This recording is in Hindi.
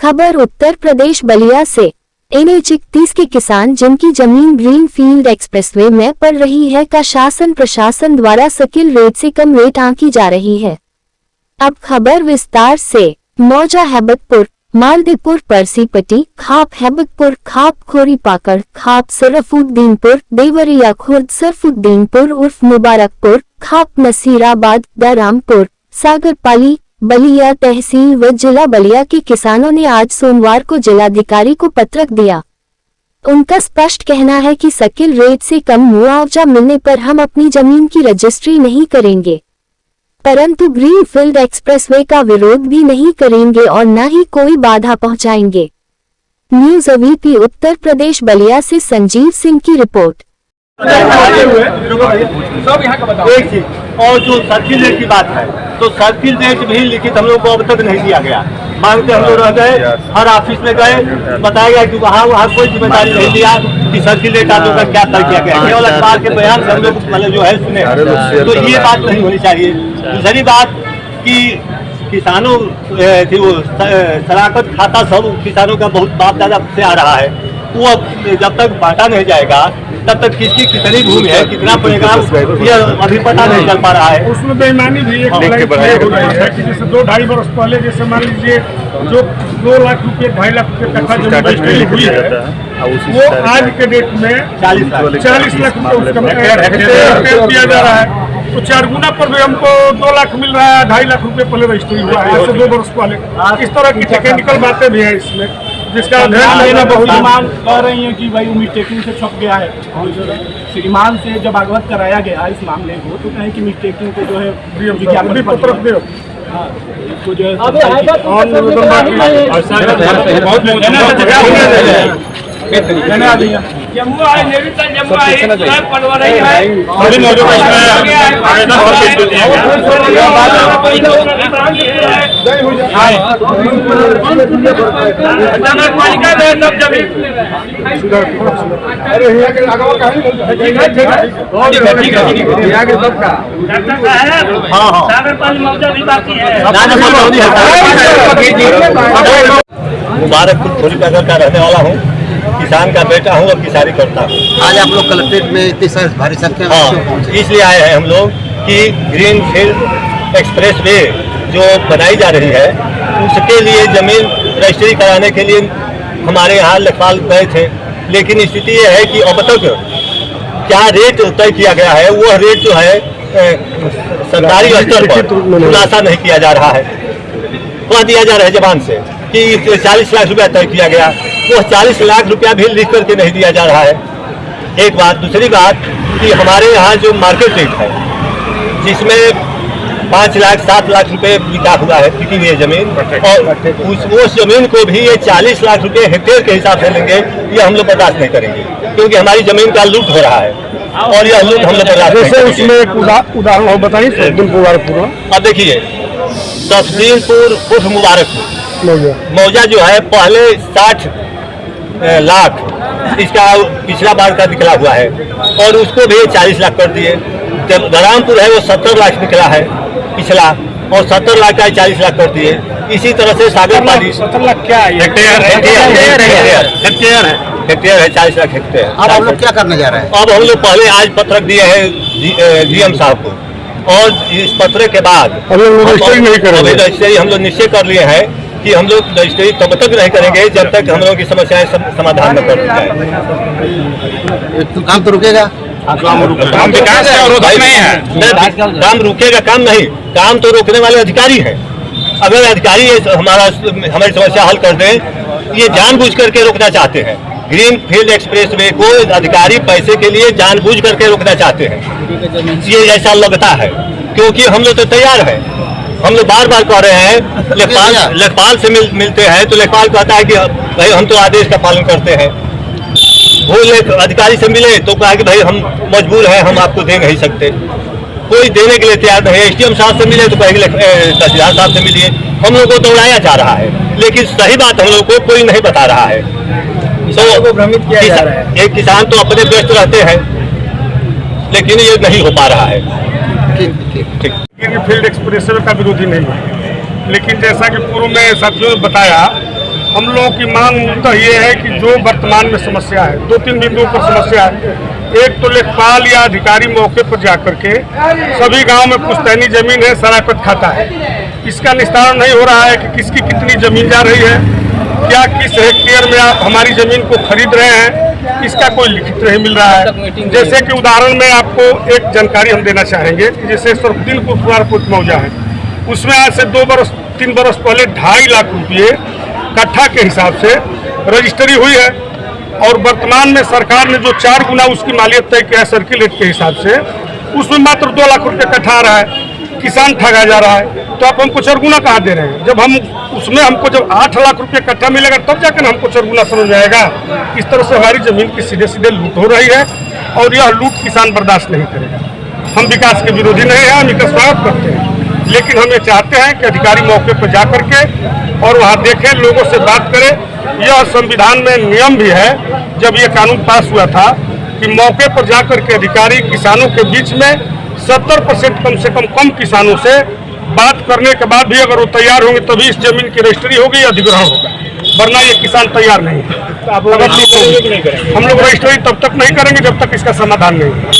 खबर उत्तर प्रदेश बलिया से। NH-31 के किसान जिनकी जमीन ग्रीन फील्ड एक्सप्रेसवे में पड़ रही है का शासन प्रशासन द्वारा सकिल रेट से कम रेट आंकी जा रही है। अब खबर विस्तार से। मौजा हैबतपुर, मालदेपुर, परसीपट्टी, खाप हैबतपुर, खाप खोरी पाकड़, खाप सरफुद्दीनपुर, देवरिया खुर्द सरफुद्दीनपुर उर्फ मुबारकपुर, खाप नसीराबाद, दरामपुर, सागरपाली, बलिया तहसील व जिला बलिया के किसानों ने आज सोमवार को जिलाधिकारी को पत्रक दिया। उनका स्पष्ट कहना है कि सकिल रेट से कम मुआवजा मिलने पर हम अपनी जमीन की रजिस्ट्री नहीं करेंगे, परंतु ग्रीन फील्ड एक्सप्रेसवे का विरोध भी नहीं करेंगे और न ही कोई बाधा पहुंचाएंगे। न्यूज़ AVP उत्तर प्रदेश बलिया से संजीव सिंह की रिपोर्ट। एक चीज और जो सर्किल रेट की बात है तो सर्किल रेट भी लिखित हम लोग को अब तक नहीं दिया गया। मांगते हम लोग रह गए, हर ऑफिस में गए, बताया गया कि वहाँ कोई जिम्मेदारी नहीं लिया कि सर्किल रेट आप लोग का क्या तय किया गया। केवल अखबार के बयान से हम लोग मतलब जो है सुने, तो ये बात नहीं होनी चाहिए। दूसरी बात कि किसानों थी वो शराकत खाता सब किसानों का बहुत बाप दादा से आ रहा है, वो जब तक बांटा नहीं जाएगा तब तक किसकी कितनी भूमि है, कितना पड़ेगा, ये अभी पता नहीं चल पा रहा है। उसमें बेईमानी भी एक जैसे 2-2.5 वर्ष पहले जैसे मान लीजिए जो 2 लाख रुपये 2.5 लाख रुपये कट्ठा जमीन रजिस्ट्री हुई है वो आज के डेट में 40 लाख रुपये दिया जा रहा है। तो 4 गुना पर भी हमको 2 लाख मिल रहा है। 2.5 लाख रुपये पहले रजिस्ट्री हुआ है, 2 वर्ष पहले। इस तरह की टेक्निकल बातें भी है इसमें, जिसका बहुत मान कह रही है कि भाई मिस्टेकिंग से छप गया है। श्रीमान से जब अवगत कराया गया इस मामले को तो कहें कि मिस्टेकिंग को जो है विज्ञापन पत्रक दे को जो मुबारकपुर खोरी पाकड़ का रहने वाला हूँ, किसान का बेटा हूँ और किसानी करता हूँ। आज आप लोग कलेक्ट्रेट में इतनी भारी संख्या में इसलिए आए हैं हम लोग कि ग्रीन फील्ड एक्सप्रेस वे जो बनाई जा रही है उसके लिए जमीन रजिस्ट्री कराने के लिए हमारे यहाँ लेखपाल गए थे, लेकिन स्थिति ये है कि अब तक क्या रेट तय किया गया है वो रेट जो है सरकारी स्तर पर खुलासा नहीं किया जा रहा है। कह दिया जा रहा है जबान से कि 40 लाख रुपया तय किया गया, वो 40 लाख रुपया भी लिख करके नहीं दिया जा रहा है। एक बात। दूसरी बात कि हमारे यहाँ जो मार्केट रेट है जिसमें 5 लाख 7 लाख रुपए बिका हुआ है, बिकी हुई है जमीन, और उस जमीन को भी ये 40 लाख रुपए हेक्टेयर के हिसाब से लेंगे, ये हम लोग बर्दाश्त नहीं करेंगे, क्योंकि हमारी जमीन का लूट हो रहा है और यह लूट हम लोग बर्दाश्त नहीं करेंगे। उसमें एक उदाहरण और बताइए। अब देखिए सफदीनपुर उर्फ मुबारकपुर मौजा जो है पहले 60 लाख इसका पिछला बार का निकला हुआ है और उसको भी 40 लाख कर दिए। जब दरामपुर है वो 70 लाख निकला है पिछला और 70 लाख का 40 लाख कर दिए। इसी तरह से सागरपाली 70 लाख क्या है? हेक्टेयर है, 40 लाख हेक्टेयर। अब आप लोग क्या करने जा रहे हैं? अब हम लोग पहले आज पत्रक दिए हैं DM साहब को और इस पत्रक के बाद रजिस्ट्री हम लोग निश्चय कर लिए हैं कि हम लोग रजिस्ट्री तब तक नहीं करेंगे जब तक हम लोगों की समस्याएं समाधान न कर जाए। काम तो रुकेगा? काम विकास नहीं है, काम रुकेगा काम नहीं, काम तो रोकने वाले अधिकारी हैं। अगर अधिकारी हमारी समस्या हल कर दें, ये जानबूझ करके रोकना चाहते हैं। ग्रीन फील्ड एक्सप्रेस वे को अधिकारी पैसे के लिए जानबूझ करके रोकना चाहते हैं, ये ऐसा लगता है, क्योंकि हम लोग तो तैयार हैं। हम लोग बार बार कह रहे हैं, लेखपाल से मिलते हैं तो लेखपाल कहता है कि भाई हम तो आदेश का पालन करते हैं। वो अधिकारी से मिले तो कहा कि भाई हम मजबूर हैं, हम आपको दे नहीं सकते। कोई देने के लिए तैयार नहीं है। SDM साहब से मिले तो कहेंगे तहसीलदार साहब से मिलिए। हम लोग को दौड़ाया जा रहा है, लेकिन सही बात हम लोग को कोई नहीं बता रहा है। तो भ्रमित किया जा रहा है। एक किसान तो अपने व्यस्त रहते हैं, लेकिन ये नहीं हो पा रहा है। ठीक। फील्ड एक्सप्रेस का विरोधी नहीं है, लेकिन जैसा कि पूर्व में साथियों ने बताया हम लोगों की मांग मुद्दा ये है कि जो वर्तमान में समस्या है, 2-3 बिंदुओं पर समस्या है। एक तो लेखपाल या अधिकारी मौके पर जाकर के सभी गांव में पुश्तैनी जमीन है, शराकत खाता है, इसका निस्तारण नहीं हो रहा है कि किसकी कितनी जमीन जा रही है, क्या किस हेक्टेयर में आप हमारी जमीन को खरीद रहे हैं, इसका कोई लिखित नहीं मिल रहा है। जैसे कि उदाहरण में आपको एक जानकारी हम देना चाहेंगे कि जैसे सरफुद्दीनपुर मौजा है, उसमें आज से 2-3 बरस पहले 2.5 लाख रुपये कट्ठा के हिसाब से रजिस्ट्री हुई है और वर्तमान में सरकार ने जो 4 गुना उसकी मालियत तय किया है सर्किल रेट के हिसाब से, उसमें मात्र 2 लाख रुपये कट्ठा आ रहा है। किसान ठगा जा रहा है, तो आप हमको 4 गुना कहाँ दे रहे हैं? जब हम उसमें हमको जब 8 लाख रुपये कट्ठा मिलेगा तब जाकर हमको 4 गुना समझ में आएगा। इस तरह से हमारी जमीन की सीधे सीधे लूट हो रही है और यह लूट किसान बर्दाश्त नहीं करेगा। हम विकास के विरोधी नहीं हैं, हम इसका स्वागत करते हैं, लेकिन हम ये चाहते हैं कि अधिकारी मौके पर जा करके और वहाँ देखें, लोगों से बात करें। यह संविधान में नियम भी है, जब ये कानून पास हुआ था कि मौके पर जाकर के अधिकारी किसानों के बीच में 70% कम से कम किसानों से बात करने के बाद भी अगर वो तैयार होंगे तभी इस जमीन की रजिस्ट्री होगी या अधिग्रहण होगा, वरना ये किसान तैयार नहीं है। हम लोग रजिस्ट्री तब तक नहीं करेंगे जब तक इसका समाधान नहीं होगा।